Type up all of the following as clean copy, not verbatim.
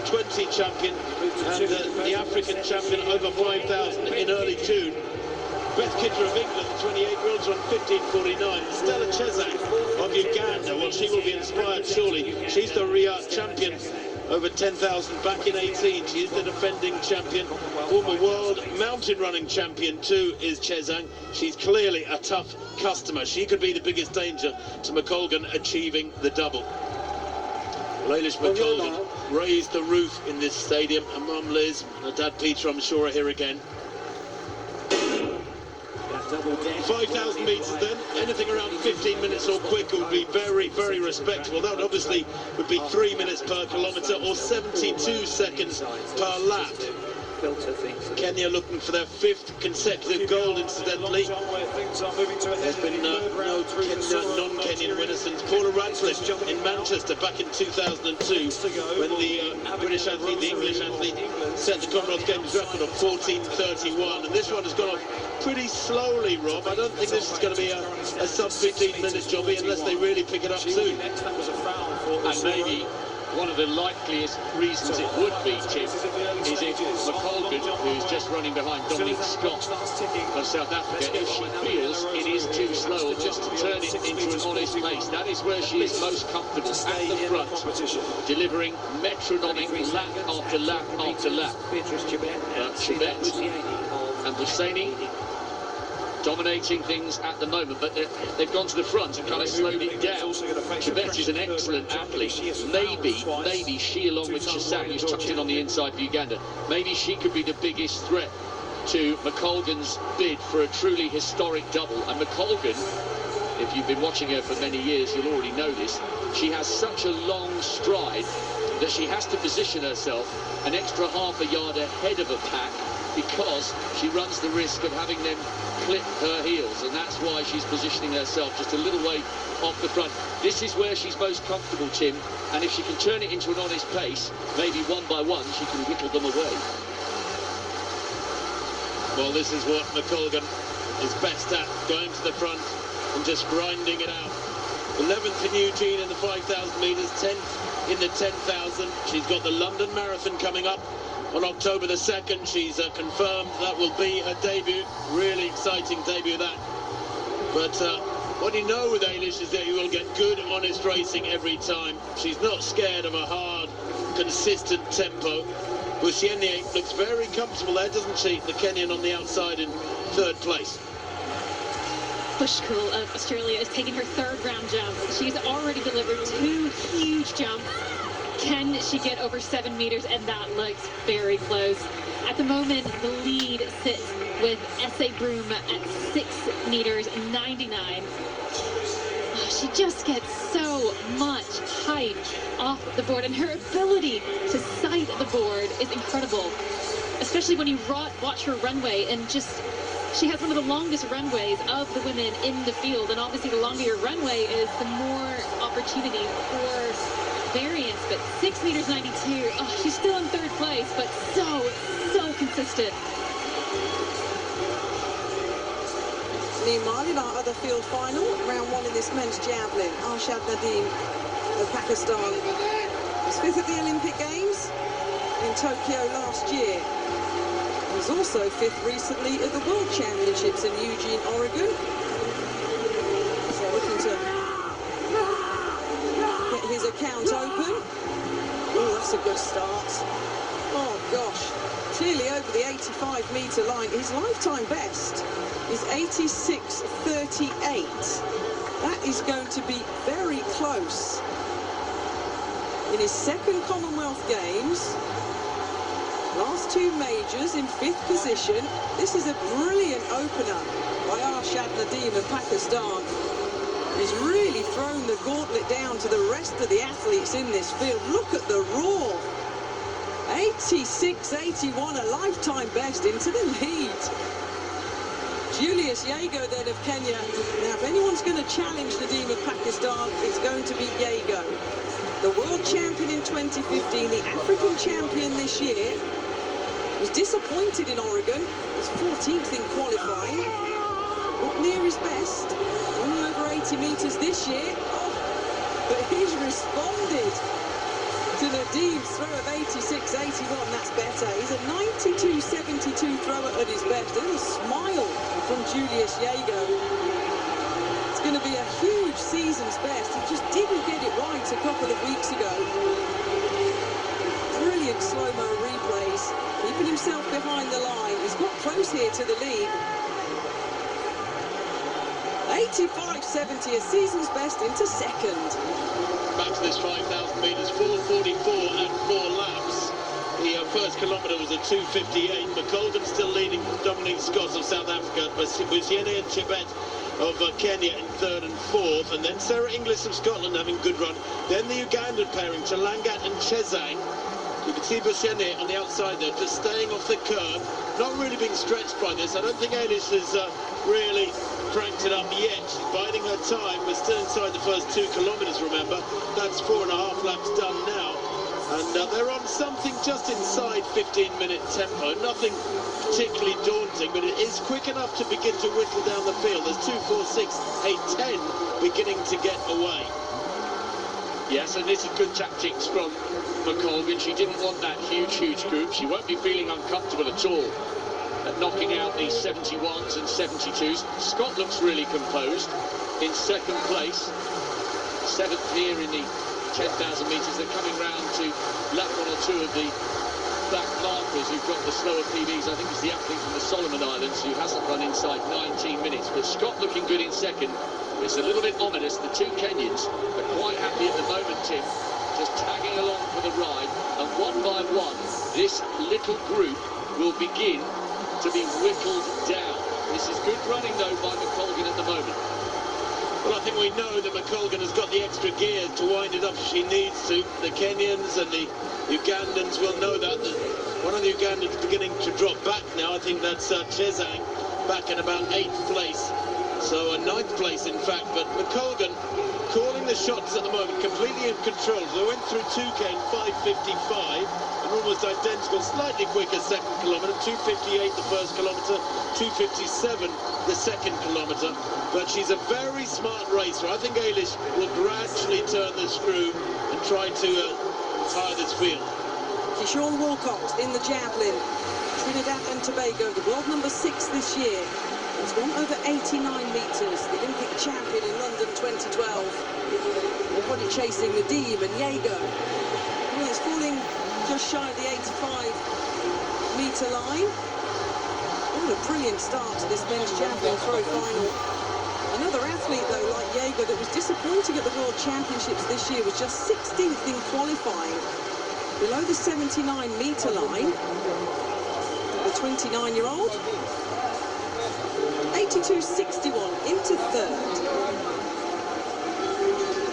20 champion and the African champion over 5,000 in early June. Beth Kidder of England, the 28-year-olds, on 15:49. Stella Chesak of Uganda, well, she will be inspired, surely. She's the Riyadh champion over 10,000 back in 18. She is the defending champion. Former world mountain running champion, too, is Chesak. She's clearly a tough customer. She could be the biggest danger to McColgan achieving the double. Eilish McColgan raised the roof in this stadium, and Mum Liz and her dad Peter, I'm sure, are here again. 5,000 metres then, anything around 15 minutes or quicker would be very, very respectable. That would obviously be 3 minutes per kilometre or 72 seconds per lap. Kenya looking for their 5th consecutive gold, incidentally. There's been no non-Kenyan winner since Paula Radcliffe in Manchester back in 2002, when the British athlete, the English athlete, set the Commonwealth Games record of 14:31. And this one has gone off pretty slowly, Rob. I don't think this is going to be a sub-15-minute jobby unless they really pick it up soon. And maybe one of the likeliest reasons it would be, Tim, is if McColgan, who's just running behind Dominique Scott of South Africa, if she feels it is too slow, or just to turn it into an honest pace. That is where she is most comfortable, at the front, delivering metronomic lap after lap after lap. But Chebet and Husseini dominating things at the moment, but they've gone to the front and kind of slowed it down. Chebet is an excellent athlete. Maybe she, along with Chesak, who's tucked in on the inside for Uganda, maybe she could be the biggest threat to McColgan's bid for a truly historic double. And McColgan, if you've been watching her for many years, you'll already know this, she has such a long stride that she has to position herself an extra half a yard ahead of a pack, because she runs the risk of having them clip her heels, and that's why she's positioning herself just a little way off the front. This is where she's most comfortable, Tim, and if she can turn it into an honest pace, maybe one by one she can whittle them away. Well, this is what McColgan is best at, going to the front and just grinding it out. 11th in Eugene in the 5,000 metres, 10th in the 10,000. She's got the London Marathon coming up on October the 2nd. She's confirmed that will be her debut. Really exciting debut, that. But what you know with Eilish is that you will get good, honest racing every time. She's not scared of a hard, consistent tempo. Bushienye looks very comfortable there, doesn't she? The Kenyan on the outside in 3rd place. Bushkull of Australia is taking her 3rd round jump. She's already delivered 2 huge jumps. Can she get over 7 meters? And that looks very close. At the moment, the lead sits with S.A. Broom at 6 meters 99. She just gets so much height off the board, and her ability to sight the board is incredible, especially when you watch her runway, and just she has one of the longest runways of the women in the field, and obviously the longer your runway is, the more opportunity for variance. But 6 meters 92, oh, she's still in 3rd place, but so consistent. Meanwhile, in our other field final, round 1 in this men's javelin, Arshad Nadeem of Pakistan was 5th at the Olympic Games in Tokyo last year. He was also 5th recently at the World Championships in Eugene, Oregon. So looking to get his account open. Oh, that's a good start. Oh gosh, clearly over the 85-meter line. His lifetime best is 86.38. That is going to be very close. In his 2nd Commonwealth Games, last 2 majors in 5th position. This is a brilliant opener by Arshad Nadeem of Pakistan. He's really thrown the gauntlet down to the rest of the athletes in this field. Look at the roar. 86.81, a lifetime best, into the lead. Julius Yego then of Kenya. Now, if anyone's going to challenge Nadeem of Pakistan, it's going to be Yego. The world champion in 2015, the African champion this year, was disappointed in Oregon. Was 14th in qualifying. Not near his best. Only over 80 meters this year. Oh, but he's responded to the Deem's throw of 86.81, that's better. He's a 92.72 thrower at his best. A little smile from Julius Jaeger. It's going to be a huge season's best. He just didn't get it right a couple of weeks ago. Brilliant slow-mo replays, keeping himself behind the line. He's got close here to the lead. 85.70, a season's best into second. Back to this 5,000 metres, 4:44 and 4 laps. The first kilometre was a 2:58. McColgan still leading Dominique Scott of South Africa, but Busiene and Chebet of Kenya in third and fourth, and then Sarah Inglis of Scotland having a good run. Then the Ugandan pairing, Chalangat and Chezang. You can see Busiene on the outside there, just staying off the curb, not really being stretched by this. I don't think Eilish has really cranked it up yet. She's biding her time. We're still inside the first 2 kilometres, remember. That's 4.5 laps done now. And they're on something just inside 15-minute tempo. Nothing particularly daunting, but it is quick enough to begin to whittle down the field. There's 2, 4, 6, 8, 10 beginning to get away. Yes, and this is good tactics from McColgan. She didn't want that huge group. She won't be feeling uncomfortable at all at knocking out the 71s and 72s. Scott looks really composed in second place. 7th here in the 10,000 metres. They're coming round to lap 1 or 2 of the back markers who've got the slower PBs. I think it's the athlete from the Solomon Islands who hasn't run inside 19 minutes. But Scott looking good in second. It's a little bit ominous. The 2 Kenyans are quite happy at the moment, Tim, just tagging along for the ride. And one by one, this little group will begin to be whittled down. This is good running, though, by McColgan at the moment. Well, I think we know that McColgan has got the extra gear to wind it up if she needs to. The Kenyans and the Ugandans will know that. One of the Ugandans is beginning to drop back now. I think that's Chezang back in about 8th place. So a 9th place, in fact. But McColgan calling the shots at the moment, completely in control. They went through 2K in 5:55, an almost identical, slightly quicker second kilometre, 2:58 the first kilometre, 2:57 the second kilometre. But she's a very smart racer. I think Eilish will gradually turn the screw and try to tire this field. Sean Walcott in the javelin. Trinidad and Tobago, the world number 6 this year. He's gone over 89 metres, the Olympic champion in London 2012. Already chasing the Deem and Jaeger. Well, it's falling just shy of the 85-metre line. What a brilliant start to this men's javelin throw final. Another athlete, though, like Jaeger, that was disappointing at the World Championships this year, was just 16th in qualifying. Below the 79-metre line, the 29-year-old. 82.61 into third.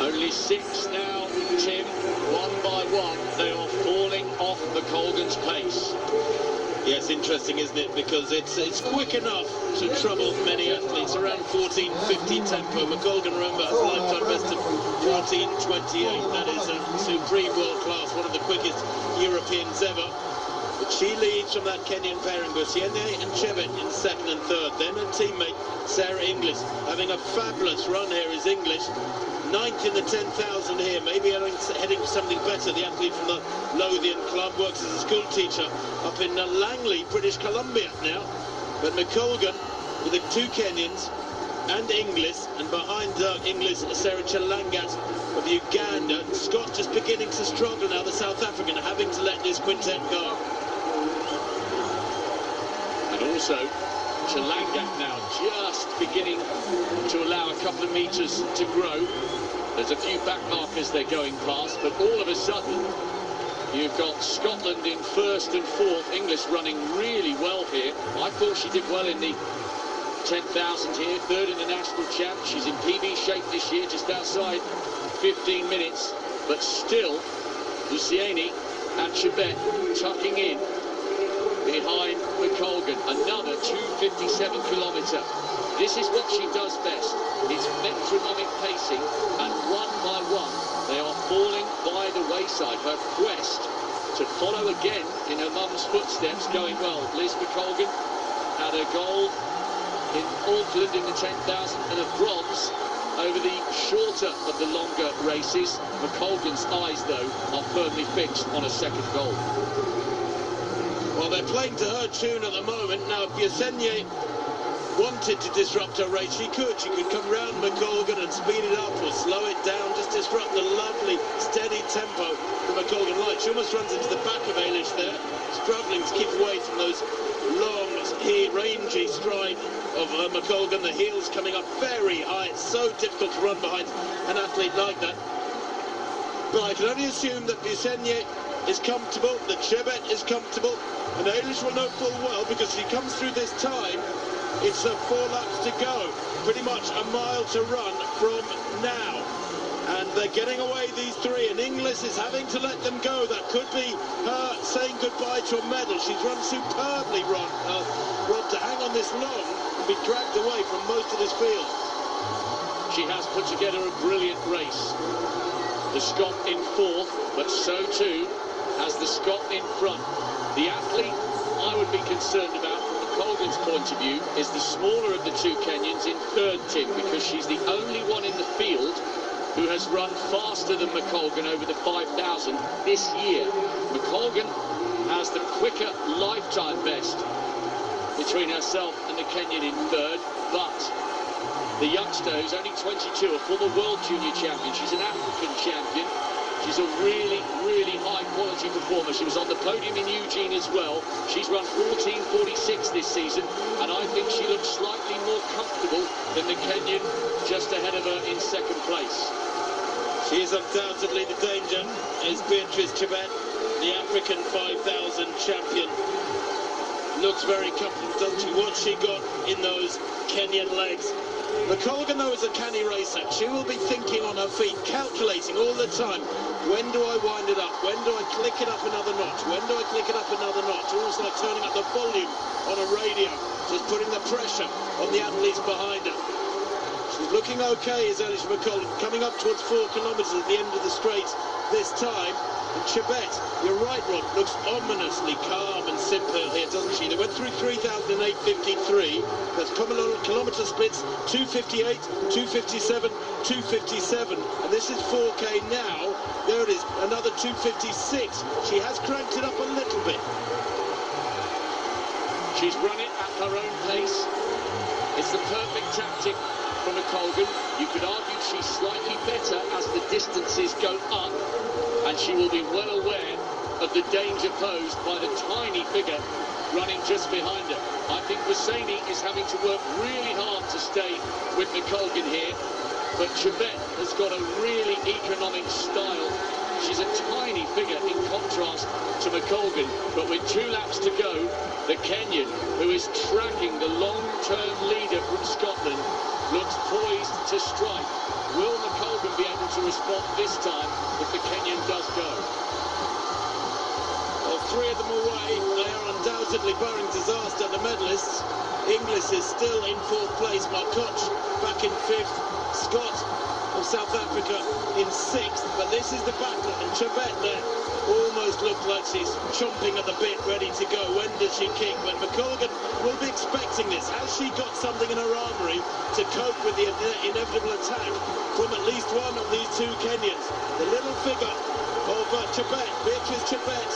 Only 6 now, Tim. One by one, they are falling off McColgan's pace. Yes, interesting, isn't it? Because it's quick enough to trouble many athletes. Around 14:50 tempo. McColgan, remember, has a lifetime best of 14:28. That is a supreme world class, one of the quickest Europeans ever. But she leads from that Kenyan pairing, Busiene and Chebet in second and third. Then her teammate, Sarah Inglis, having a fabulous run here is English. 9th in the 10,000 here, maybe heading for something better. The athlete from the Lothian club works as a school teacher up in Langley, British Columbia now. But McColgan with the 2 Kenyans and Inglis, and behind Inglis, Sarah Chalangat of Uganda. Scott just beginning to struggle now, the South African, having to let this quintet go. And also, Chalangat now just beginning to allow a couple of metres to grow. There's a few back markers they're going past, but all of a sudden, you've got Scotland in first and fourth. English running really well here. I thought she did well in the 10,000 here, third in the national champ. She's in PB shape this year, just outside 15 minutes. But still, Busiene and Chebet tucking in behind McColgan. Another 2:57 kilometre. This is what she does best. It's metronomic pacing, and one by one, they are falling by the wayside. Her quest to follow again in her mum's footsteps going well. Liz McColgan had a gold in Auckland in the 10,000 and a bronze over the shorter of the longer races. McColgan's eyes, though, are firmly fixed on a second goal. Well, they're playing to her tune at the moment. Now, if Yesenia wanted to disrupt her race, she could. She could come round McColgan and speed it up or slow it down, just disrupt the lovely, steady tempo that McColgan likes. She almost runs into the back of Eilish there, struggling to keep away from those long, rangy stride of McColgan. The heels coming up very high. It's so difficult to run behind an athlete like that. But I can only assume that Yesenia is comfortable, that Chebet is comfortable, and Eilish will know full well, because she comes through this time, it's 4 laps to go, pretty much a mile to run from now. And they're getting away, these three, and Inglis is having to let them go. That could be her saying goodbye to a medal. She's run superbly, Rob, to hang on this long and be dragged away from most of this field. She has put together a brilliant race. The Scot in fourth, but so too has the Scot in front. The athlete I would be concerned about from McColgan's point of view is the smaller of the two Kenyans in third, Tim, because she's the only one in the field who has run faster than McColgan over the 5,000 this year. McColgan has the quicker lifetime best between herself and the Kenyan in third, but the youngster, who's only 22, a former World Junior champion, she's an African champion. She's a really, really high-quality performer. She was on the podium in Eugene as well. She's run 14:46 this season, and I think she looks slightly more comfortable than the Kenyan just ahead of her in second place. She is undoubtedly the danger, is Beatrice Chebet, the African 5,000 champion. Looks very comfortable, doesn't she? What's she got in those Kenyan legs? McColgan, though, is a canny racer. She will be thinking on her feet, calculating all the time. When do I wind it up? When do I click it up another notch? When do I click it up another notch? Almost like turning up the volume on a radio, just putting the pressure on the athletes behind her. She's looking okay, is Eilish McColgan, coming up towards 4 kilometres at the end of the straight this time. And Chebet, you're right, Rod, looks ominously calm and simple here, doesn't she? They went through 3,853. That's kilometre splits, 258, 257, 257. And this is 4K now. There it is, another 256. She has cranked it up a little bit. She's run it at her own pace. It's the perfect tactic from McColgan. You could argue she's slightly better as the distances go up, and she will be well aware of the danger posed by the tiny figure running just behind her. I think Hussaini is having to work really hard to stay with McColgan here, but Chebet has got a really economic style. She's a tiny figure in contrast to McColgan, but with 2 laps to go, the Kenyan, who is tracking the long-term leader from Scotland, looks poised to strike. Will McColgan be able to respond this time if the Kenyan does go? Well, 3 of them away. They are undoubtedly barring disaster, the medalists. Inglis is still in 4th place. Markoch back in 5th. Scott of South Africa in 6th. But this is the battle, and Chebet there almost looked like she's chomping at the bit, ready to go. When does she kick? But McColgan will be expecting this. Has she got something in her armoury to cope with the inevitable attack from at least one of these 2 Kenyans? The little figure of Chebet, Beatrice Chebet,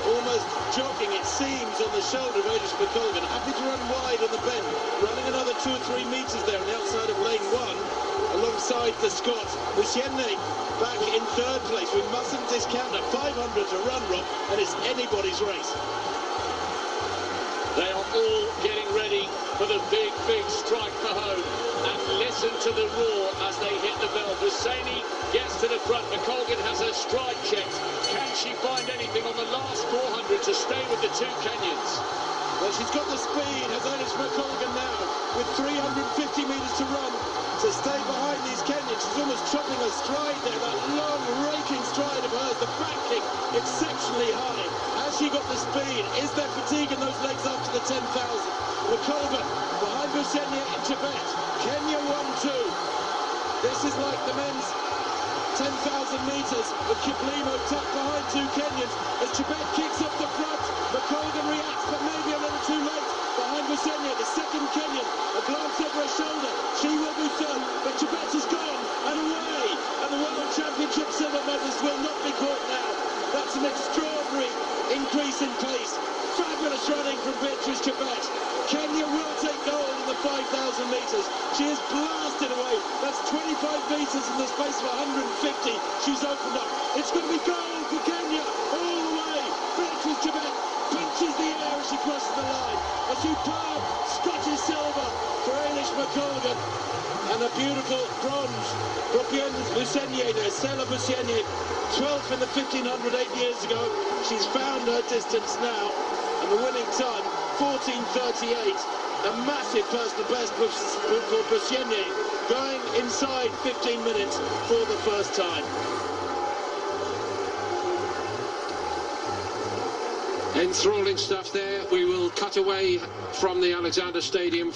almost jogging, it seems, on the shoulder of Eilish McColgan. Happy to run wide on the bend, running another 2 or 3 metres there on the outside of lane 1, alongside the Scot. Hussaini back in 3rd place. We mustn't discount a 500 to run, Rob, and it's anybody's race. They are all getting ready for the big, big strike for home. And listen to the roar as they hit the bell. Hussaini gets to the front. McColgan has her stride checked. Can she find anything on the last 400 to stay with the 2 Kenyans? Well, she's got the speed, has Eilish McColgan now, with 350 metres to run to stay behind these Kenyans. She's almost chopping her stride there, that long, raking stride of hers, the back kick exceptionally high. Has she got the speed? Is there fatigue in those legs after the 10,000? McColgan behind Hussaini and Chebet. Kenya 1-2. This is like the men's 10,000 metres, with Kiplimo tucked behind 2 Kenyans. As Chebet kicks up the front, McColgan reacts, but maybe a little too late. Behind Hussaini, the second Kenyan, a glance over her shoulder. She will be third, but Chebet is gone. extraordinary increase in pace. Fabulous running from Beatrice Chebet. Kenya will take gold in the 5,000 metres. She has blasted away. That's 25 metres in the space of 150. She's opened up. It's going to be gold for Kenya all the way. Beatrice Chebet punches the air as she crosses the line. A superb Scottish silver for Eilish McColgan. And a beautiful bronze for Stella Busenye, 12th in the 1500 8 years ago. She's found her distance now, and the winning time, 14:38. A massive personal best for Busenye, going inside 15 minutes for the first time. Enthralling stuff there. We will cut away from the Alexander Stadium.